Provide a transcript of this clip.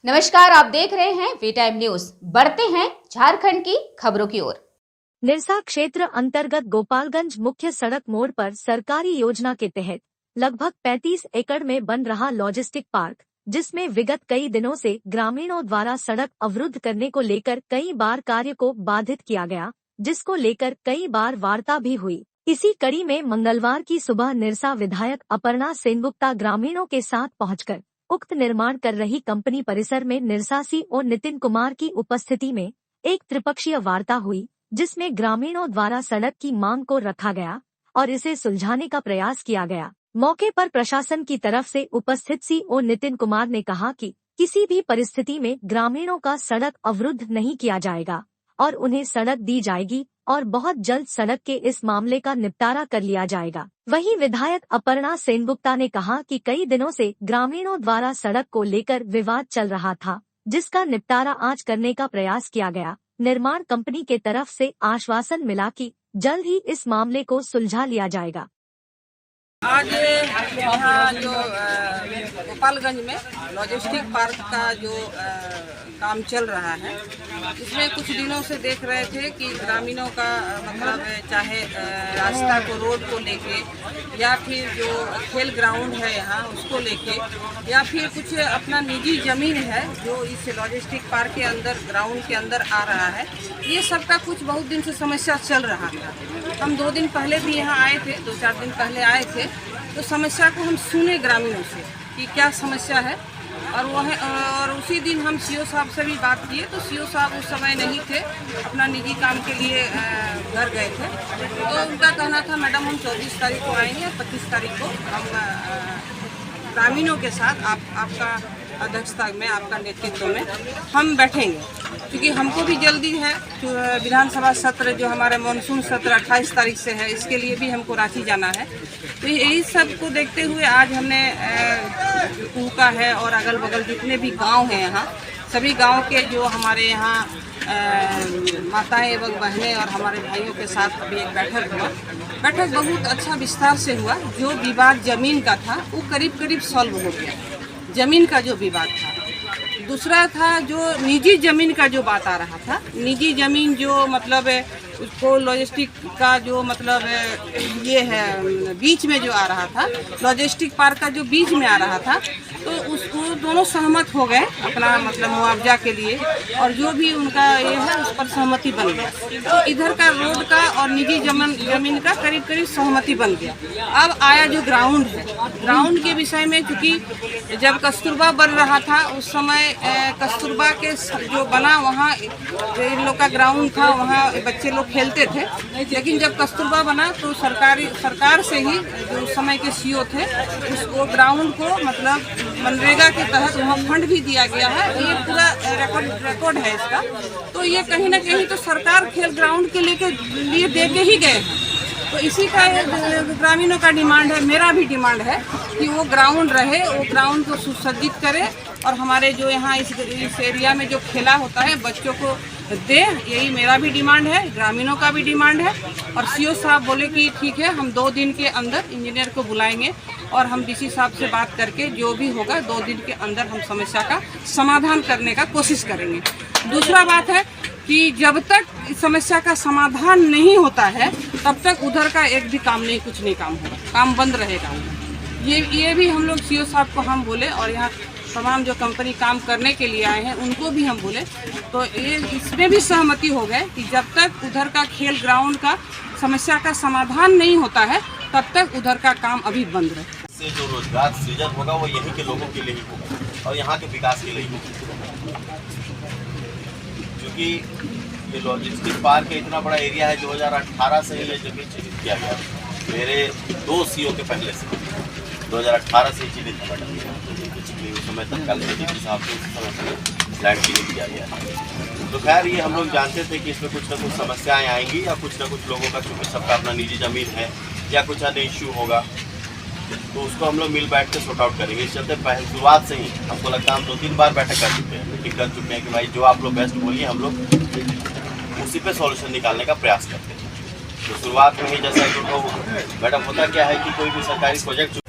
नमस्कार, आप देख रहे हैं वी टाइम न्यूज। बढ़ते हैं झारखंड की खबरों की ओर। निरसा क्षेत्र अंतर्गत गोपालगंज मुख्य सड़क मोड़ पर सरकारी योजना के तहत लगभग 35 एकड़ में बन रहा लॉजिस्टिक पार्क, जिसमें विगत कई दिनों से ग्रामीणों द्वारा सड़क अवरुद्ध करने को लेकर कई बार कार्य को बाधित किया गया, जिसको लेकर कई बार वार्ता भी हुई। इसी कड़ी में मंगलवार की सुबह निरसा विधायक अपर्णा सेनगुप्ता ग्रामीणों के साथ पहुंचकर उक्त निर्माण कर रही कंपनी परिसर में निरसासी और नितिन कुमार की उपस्थिति में एक त्रिपक्षीय वार्ता हुई, जिसमें ग्रामीणों द्वारा सड़क की मांग को रखा गया और इसे सुलझाने का प्रयास किया गया। मौके पर प्रशासन की तरफ से उपस्थित सीओ नितिन कुमार ने कहा कि किसी भी परिस्थिति में ग्रामीणों का सड़क अवरुद्ध नहीं किया जाएगा और उन्हें सड़क दी जाएगी और बहुत जल्द सड़क के इस मामले का निपटारा कर लिया जाएगा। वहीं विधायक अपर्णा सेनगुप्ता ने कहा कि कई दिनों से ग्रामीणों द्वारा सड़क को लेकर विवाद चल रहा था, जिसका निपटारा आज करने का प्रयास किया गया। निर्माण कंपनी के तरफ से आश्वासन मिला कि जल्द ही इस मामले को सुलझा लिया जाएगा। आज यहाँ जो गोपालगंज में लॉजिस्टिक पार्क का जो काम चल रहा है, इसमें कुछ दिनों से देख रहे थे कि ग्रामीणों का मतलब चाहे रास्ता को, रोड को लेके, या फिर जो खेल ग्राउंड है यहाँ उसको लेके, या फिर कुछ अपना निजी ज़मीन है जो इस लॉजिस्टिक पार्क के अंदर, ग्राउंड के अंदर आ रहा है, ये सब का कुछ बहुत दिन से समस्या चल रहा था। हम 2 दिन पहले भी यहाँ आए थे, 2-4 दिन पहले आए थे, तो समस्या को हम सुने ग्रामीणों से कि क्या समस्या है। और उसी दिन हम सीओ साहब से भी बात किए, तो सीओ साहब उस समय नहीं थे, अपना निजी काम के लिए घर गए थे। तो उनका कहना था, मैडम हम 24 तारीख को आएंगे, 25 तारीख को हम ग्रामीणों के साथ आपका अध्यक्षता में, आपका नेतृत्व में हम बैठेंगे, क्योंकि हमको भी जल्दी है। विधानसभा सत्र जो हमारे मानसून सत्र 28 तारीख से है, इसके लिए भी हमको रांची जाना है। तो यही सब को देखते हुए आज हमने कूका है और अगल बगल जितने भी गांव हैं यहाँ, सभी गांव के जो हमारे यहाँ माताएं एवं बहनें और हमारे भाइयों के साथ अभी एक बैठक हुआ। बैठक बहुत अच्छा विस्तार से हुआ। जो विवाद जमीन का था वो करीब करीब सॉल्व हो गया, जमीन का जो विवाद था। दूसरा था जो निजी जमीन का जो बात आ रहा था, निजी जमीन जो मतलब उसको लॉजिस्टिक का जो मतलब ये है बीच में जो आ रहा था, लॉजिस्टिक पार्क का जो बीच में आ रहा था, तो उसको दोनों सहमत हो गए अपना मतलब मुआवजा के लिए, और जो भी उनका ये है उस पर सहमति बन गया। तो इधर का रोड का और निजी जमीन का करीब करीब सहमति बन गया। अब आया जो ग्राउंड है, ग्राउंड के विषय में, क्योंकि जब कस्तूरबा बन रहा था उस समय कस्तूरबा के जो बना वहाँ इन लोग का ग्राउंड था, वहाँ बच्चे लोग खेलते थे। लेकिन जब कस्तूरबा बना तो सरकार से ही जो उस समय के सीओ थे, उसको ग्राउंड को मतलब मनरेगा के तहत वहाँ फंड भी दिया गया है। ये पूरा रिकॉर्ड है इसका। तो ये कहीं ना कहीं तो सरकार खेल ग्राउंड के लिए दे के ही गए हैं। तो इसी का ग्रामीणों का डिमांड है, मेरा भी डिमांड है कि वो ग्राउंड रहे, वो ग्राउंड को सुसज्जित करे और हमारे जो यहाँ इस एरिया में जो खेला होता है बच्चों को दे। यही मेरा भी डिमांड है, ग्रामीणों का भी डिमांड है। और सीओ साहब बोले कि ठीक है, हम 2 दिन के अंदर इंजीनियर को बुलाएंगे और हम डीसी साहब से बात करके जो भी होगा 2 दिन के अंदर हम समस्या का समाधान करने का कोशिश करेंगे। दूसरा बात है कि जब तक समस्या का समाधान नहीं होता है तब तक उधर का एक भी काम नहीं, कुछ नहीं काम होगा, काम बंद रहेगा। ये भी हम लोग सीओ साहब को हम बोले, और यहाँ तमाम जो कंपनी काम करने के लिए आए हैं उनको भी हम बोले। तो ये इसमें भी सहमति हो गए कि जब तक उधर का खेल ग्राउंड का समस्या का समाधान नहीं होता है तब तक उधर का काम अभी बंद रहे। इससे जो रोजगार सृजन होगा वो यहीं के लोगों के लिए ही होगा और यहाँ के विकास के लिए ही होगा। क्योंकि ये लॉजिस्टिक पार्क का इतना बड़ा एरिया है, 2018 से ये जमीन चिन्हित किया गया। मेरे 2 सीओ के पहले से 2018 से चिन्हित उस समय तक कल के हिसाब से उस समय लैंड चिन्हित किया गया। तो खैर ये हम लोग जानते थे कि इसमें कुछ ना कुछ समस्याएं आएंगी या कुछ ना कुछ लोगों का, चूँकि सबका अपना निजी ज़मीन है या कुछ अन्य इश्यू होगा, तो उसको हम लोग मिल बैठ के सॉर्ट आउट करेंगे। इस चलते पहले शुरुआत से ही हमको लगता है हम 2-3 बार बैठक कर चुके हैं, मीटिंग कर चुके हैं कि भाई जो आप लोग बेस्ट बोलिए, हम लोग उसी पे सॉल्यूशन निकालने का प्रयास करते हैं। तो शुरुआत में ही जैसा कि मैडम होता क्या है कि कोई भी सरकारी प्रोजेक्ट